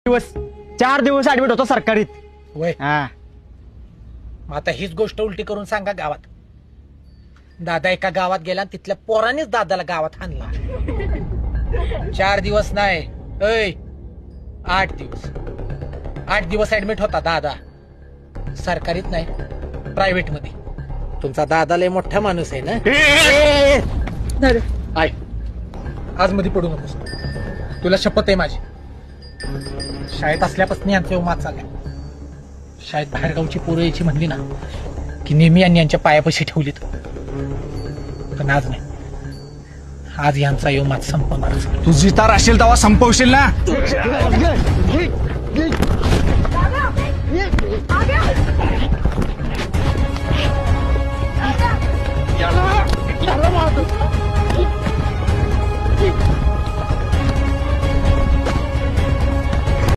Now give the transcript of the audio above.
दिवस 4 दिवस ऍडमिट होतो सरकारीत. वय हा मग आता हीच गोष्ट उलटी करून सांगा गावात. दादा एका गावात गेला आणि तिथल्या पोरानेच दादाला गावात हाणला. 4 दिवस नाही 8 दिवस. 8 दिवस ऍडमिट होता दादा. सरकारीत नाही प्रायव्हेट मध्ये. तुमचा दादा लय मोठा माणूस आहे ना. आय आज मध्ये पडू नकोस. तुला शपथ आहे माझी. शाळेत असल्यापासून यांचा उमाद चाललाय. शाळेत बाहेरगावची पोरं यायची म्हणली ना की नेहमी यांनी यांच्या पायापाशी ठेवलीत. पण आज नाही. आज यांचा योमात संपवणार. तुझी तार असेल तेव्हा संपवशील ना.